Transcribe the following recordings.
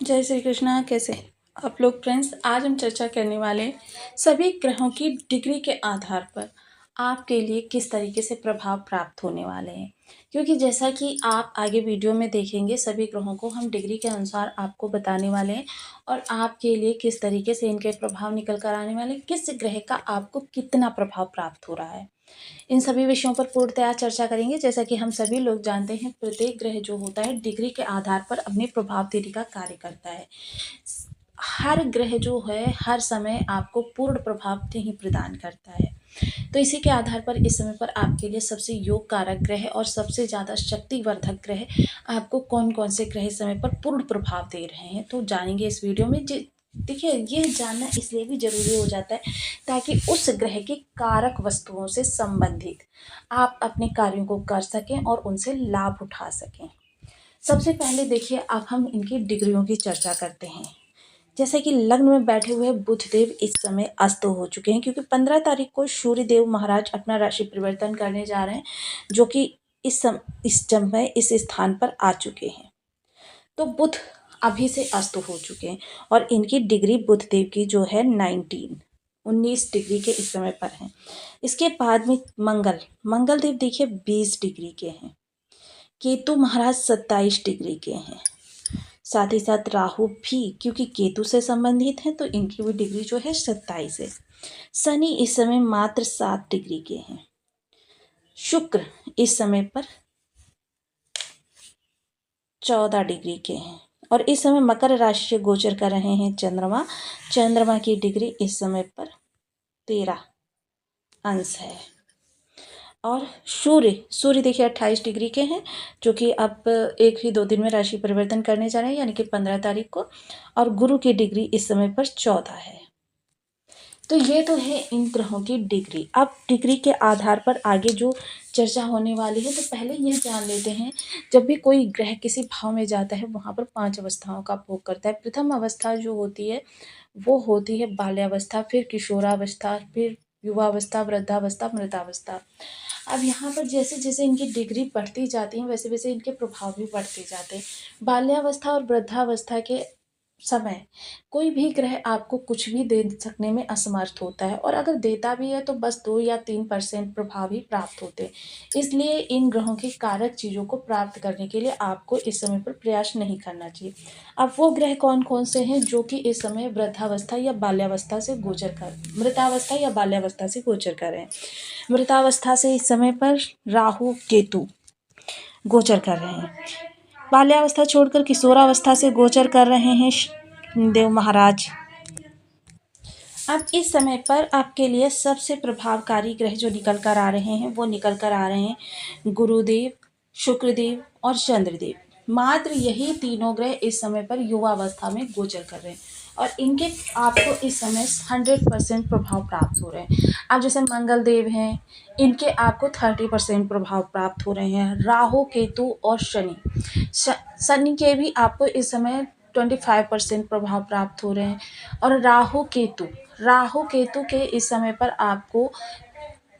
जय श्री कृष्णा। कैसे आप लोग फ्रेंड्स? आज हम चर्चा करने वाले हैं सभी ग्रहों की डिग्री के आधार पर आपके लिए किस तरीके से प्रभाव प्राप्त होने वाले हैं। क्योंकि जैसा कि आप आगे वीडियो में देखेंगे, सभी ग्रहों को हम डिग्री के अनुसार आपको बताने वाले हैं और आपके लिए किस तरीके से इनके प्रभाव निकल कर आने वाले हैं, किस ग्रह का आपको कितना प्रभाव प्राप्त हो रहा है। इन सभी विषयों पर पूर्णतया चर्चा करेंगे। जैसा कि हम सभी लोग जानते हैं, प्रत्येक ग्रह जो होता है डिग्री के आधार पर अपने प्रभाव देने का कार्य करता है। हर ग्रह जो है हर समय आपको पूर्ण प्रभाव नहीं प्रदान करता है। तो इसी के आधार पर इस समय पर आपके लिए सबसे योग कारक ग्रह और सबसे ज़्यादा शक्तिवर्धक ग्रह आपको कौन कौन से ग्रह इस समय पर पूर्ण प्रभाव दे रहे हैं, तो जानेंगे इस वीडियो में। देखिए, यह जानना इसलिए भी जरूरी हो जाता है ताकि उस ग्रह की कारक वस्तुओं से संबंधित आप अपने कार्यों को कर सकें और उनसे लाभ उठा सकें। सबसे पहले देखिए, अब हम इनकी डिग्रियों की चर्चा करते हैं। जैसे कि लग्न में बैठे हुए बुध देव इस समय अस्त हो चुके हैं, क्योंकि 15 तारीख को सूर्य देव महाराज अपना राशि परिवर्तन करने जा रहे हैं, जो कि इस समय इस स्थान पर आ चुके हैं। तो बुध अभी से अस्त हो चुके हैं और इनकी डिग्री बुध देव की जो है 19 डिग्री के इस समय पर है। इसके बाद में मंगल देव देखिए 20 डिग्री के हैं। केतु महाराज 27 डिग्री के हैं। साथ ही साथ राहु भी, क्योंकि केतु से संबंधित है, तो इनकी भी डिग्री जो है 27 है। शनि इस समय मात्र 7 डिग्री के हैं। शुक्र इस समय पर 14 डिग्री के हैं और इस समय मकर राशि से गोचर कर रहे हैं चंद्रमा की डिग्री इस समय पर 13 अंश है। और सूर्य देखिए 28 डिग्री के हैं, जो कि अब 1 ही 2 दिन में राशि परिवर्तन करने जा रहे हैं, यानी कि 15 तारीख को। और गुरु की डिग्री इस समय पर 14 है। तो ये तो है इन ग्रहों की डिग्री। अब डिग्री के आधार पर आगे जो चर्चा होने वाली है, तो पहले यह जान लेते हैं, जब भी कोई ग्रह किसी भाव में जाता है वहाँ पर 5 अवस्थाओं का भोग करता है। प्रथम अवस्था जो होती है वो होती है बाल्यावस्था, फिर किशोरावस्था, फिर युवावस्था, वृद्धावस्था, मृतावस्था। अब यहाँ पर जैसे जैसे इनकी डिग्री बढ़ती जाती है, वैसे वैसे इनके प्रभाव भी बढ़ते जाते हैं। बाल्यावस्था और वृद्धावस्था के समय कोई भी ग्रह आपको कुछ भी दे सकने में असमर्थ होता है, और अगर देता भी है तो बस 2 या 3% प्रभाव ही प्राप्त होते हैं। इसलिए इन ग्रहों की कारक चीज़ों को प्राप्त करने के लिए आपको इस समय पर प्रयास नहीं करना चाहिए। अब वो ग्रह कौन कौन से हैं जो कि इस समय वृद्धावस्था या बाल्यावस्था से मृतावस्था या बाल्यावस्था से गोचर कर रहे हैं। मृतावस्था से इस समय पर राहु केतु गोचर कर रहे हैं। बाल्यावस्था छोड़कर किशोरावस्था से गोचर कर रहे हैं देव महाराज। अब इस समय पर आपके लिए सबसे प्रभावकारी ग्रह जो निकल कर आ रहे हैं, वो निकल कर आ रहे हैं गुरुदेव, शुक्रदेव और चंद्रदेव। मात्र यही तीनों ग्रह इस समय पर युवावस्था में गोचर कर रहे हैं और इनके आपको इस समय 100% प्रभाव प्राप्त हो रहे हैं। अब जैसे मंगल देव हैं, इनके आपको 30% प्रभाव प्राप्त हो रहे हैं। राहु केतु और शनि के भी आपको इस समय 25% प्रभाव प्राप्त हो रहे हैं। और राहु केतु के इस समय पर आपको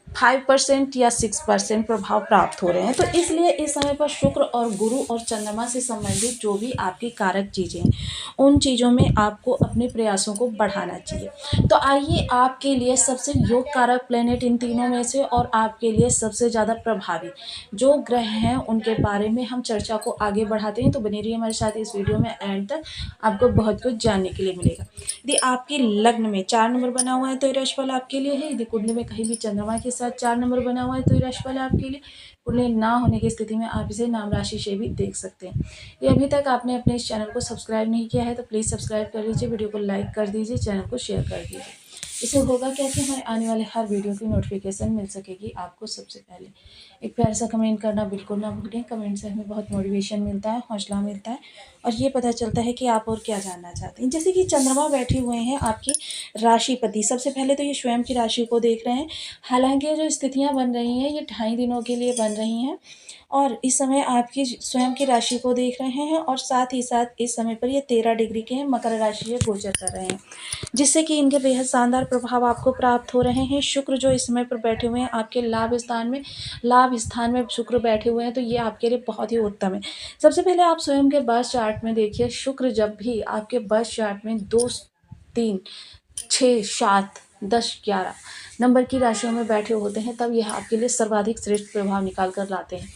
5% या 6% प्रभाव प्राप्त हो रहे हैं। तो इसलिए इस समय पर शुक्र और गुरु और चंद्रमा से संबंधित जो भी आपकी कारक चीज़ें हैं, उन चीज़ों में आपको अपने प्रयासों को बढ़ाना चाहिए। तो आइए, आपके लिए सबसे योग कारक प्लेनेट इन तीनों में से और आपके लिए सबसे ज़्यादा प्रभावी जो ग्रह हैं उनके बारे में हम चर्चा को आगे बढ़ाते हैं। तो बने रहिए हमारे साथ इस वीडियो में, एंड तक आपको बहुत कुछ जानने के लिए मिलेगा। यदि आपके लग्न में 4 नंबर बना हुआ है तो ये राशिफल आपके लिए है। यदि कुंडली में कहीं भी चंद्रमा के साथ 4 नंबर बना हुआ है तो ये राशिफल आपके लिए। कुंडली ना होने की स्थिति में आप इसे नाम राशि से भी देख सकते हैं। ये अभी तक आपने अपने इस चैनल को सब्सक्राइब नहीं किया है तो प्लीज़ सब्सक्राइब कर लीजिए, वीडियो को लाइक कर दीजिए, चैनल को शेयर कर दीजिए। इससे होगा क्या कि हमारे आने वाले हर वीडियो की नोटिफिकेशन मिल सकेगी आपको सबसे पहले। एक प्यार सा कमेंट करना बिल्कुल ना भूलें। कमेंट से हमें बहुत मोटिवेशन मिलता है, हौसला मिलता है और ये पता चलता है कि आप और क्या जानना चाहते हैं। जैसे कि चंद्रमा बैठे हुए हैं आपकी राशिपति। सबसे पहले तो ये स्वयं की राशि को देख रहे हैं। हालांकि जो स्थितियाँ बन रही हैं ये 2.5 दिनों के लिए बन रही हैं और इस समय आपकी स्वयं की राशि को देख रहे हैं और साथ ही साथ इस समय पर ये 13 डिग्री के हैं, मकर राशि से गोचर कर रहे हैं, जिससे कि इनके बेहद शानदार प्रभाव आपको प्राप्त हो रहे हैं। शुक्र जो इस समय पर बैठे हुए हैं आपके लाभ स्थान में, लाभ लाभ स्थान में शुक्र बैठे हुए हैं, तो ये आपके लिए बहुत ही उत्तम है। सबसे पहले आप स्वयं के बर्थ चार्ट में देखिए, शुक्र जब भी आपके बर्थ चार्ट में 2, 3, 6, 7, 10, 11 नंबर की राशियों में बैठे होते हैं, तब यह आपके लिए सर्वाधिक श्रेष्ठ प्रभाव निकाल कर लाते हैं।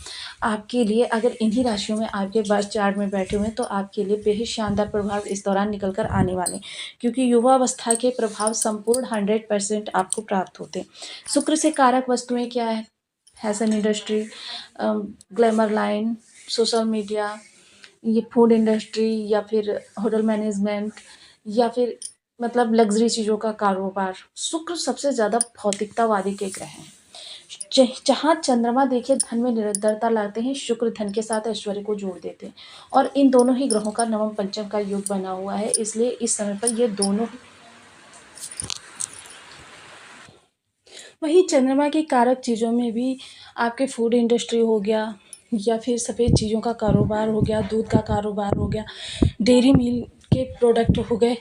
आपके लिए अगर इन्हीं राशियों में आपके बर्थ चार्ट में बैठे हुए हैं, तो आपके लिए बेहद शानदार प्रभाव इस दौरान निकल कर आने वाले हैं, क्योंकि युवावस्था के प्रभाव संपूर्ण 100% आपको प्राप्त होते हैं। शुक्र से कारक वस्तुएं क्या है? Fashion industry, glamour line, social media, ये फूड इंडस्ट्री, या फिर होटल मैनेजमेंट, या फिर मतलब लग्जरी चीज़ों का कारोबार। शुक्र सबसे ज़्यादा भौतिकतावादी के ग्रह हैं। जहाँ चंद्रमा देखिए धन में निरंतरता लाते हैं, शुक्र धन के साथ ऐश्वर्य को जोड़ देते हैं, और इन दोनों ही ग्रहों का नवम पंचम का योग बना हुआ है, इसलिए इस समय पर ये दोनों। वहीं चंद्रमा के कारक चीज़ों में भी आपके फूड इंडस्ट्री हो गया, या फिर सफ़ेद चीज़ों का कारोबार हो गया, दूध का कारोबार हो गया, डेयरी मिल के प्रोडक्ट हो गए,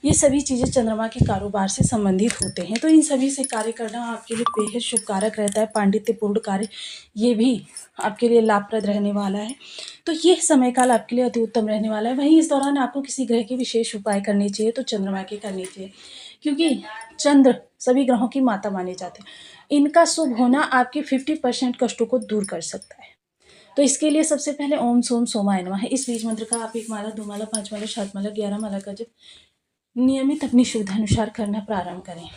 ये सभी चीज़ें चंद्रमा के कारोबार से संबंधित होते हैं। तो इन सभी से कार्य करना आपके लिए बेहद शुभ कारक रहता है। पांडित्यपूर्ण कार्य ये भी आपके लिए लाभप्रद रहने वाला है। तो ये समय काल आपके लिए अति उत्तम रहने वाला है। वहीं इस दौरान आपको किसी ग्रह के विशेष उपाय करने चाहिए, तो चंद्रमा के करने चाहिए, क्योंकि चंद्र सभी ग्रहों की माता माने जाते हैं। इनका शुभ होना आपके 50% कष्टों को दूर कर सकता है। तो इसके लिए सबसे पहले ओम सोम सोमाय नमः है, इस बीज मंत्र का आप 1 माला, 2 माला, 5 माला, 7 माला, 11 माला का जब नियमित अपनी सुविधा अनुसार करना प्रारंभ करें।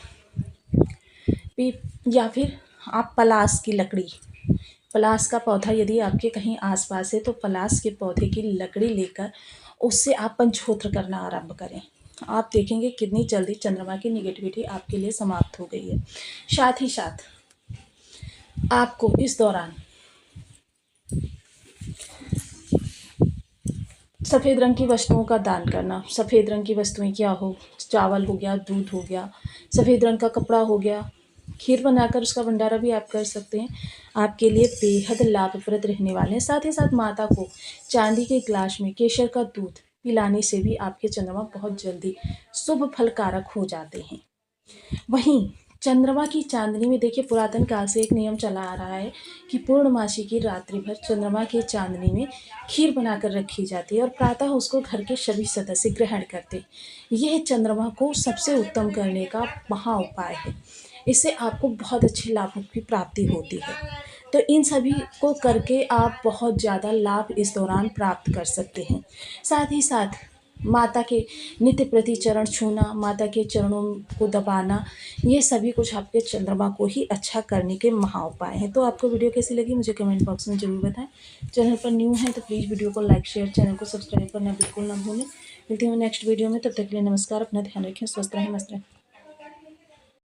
या फिर आप पलास की लकड़ी, पलास का पौधा यदि आपके कहीं आसपास है, तो पलास के पौधे की लकड़ी लेकर उससे आप पंचहोत्र करना आरंभ करें। आप देखेंगे कितनी जल्दी चंद्रमा की निगेटिविटी आपके लिए समाप्त हो गई है। साथ ही साथ आपको इस दौरान सफ़ेद रंग की वस्तुओं का दान करना। सफ़ेद रंग की वस्तुएं क्या हो? चावल हो गया, दूध हो गया, सफ़ेद रंग का कपड़ा हो गया, खीर बनाकर उसका भंडारा भी आप कर सकते हैं, आपके लिए बेहद लाभप्रद रहने वाले हैं। साथ ही साथ माता को चांदी के ग्लास में केसर का दूध पिलाने से भी आपके चंद्रमा बहुत जल्दी शुभ फलकारक हो जाते हैं। वहीं चंद्रमा की चांदनी में देखिए, पुरातन काल से एक नियम चला आ रहा है कि पूर्णमासी की रात्रि भर चंद्रमा की चांदनी में खीर बनाकर रखी जाती है, और प्रातः उसको घर के सभी सदस्य ग्रहण करते। यह चंद्रमा को सबसे उत्तम करने का महा उपाय है। इससे आपको बहुत अच्छे लाभों की प्राप्ति होती है। तो इन सभी को करके आप बहुत ज़्यादा लाभ इस दौरान प्राप्त कर सकते हैं। साथ ही साथ माता के नित्य प्रति चरण छूना, माता के चरणों को दबाना, ये सभी कुछ आपके चंद्रमा को ही अच्छा करने के महा उपाय हैं। तो आपको वीडियो कैसी लगी मुझे कमेंट बॉक्स में ज़रूर बताएं। चैनल पर न्यू है तो प्लीज़ वीडियो को लाइक, शेयर, चैनल को सब्सक्राइब करना बिल्कुल ना भूलें। मिलती हूँ नेक्स्ट वीडियो में, तब तक के लिए नमस्कार। अपना ध्यान रखें, स्वस्थ रहें, मस्त रहें।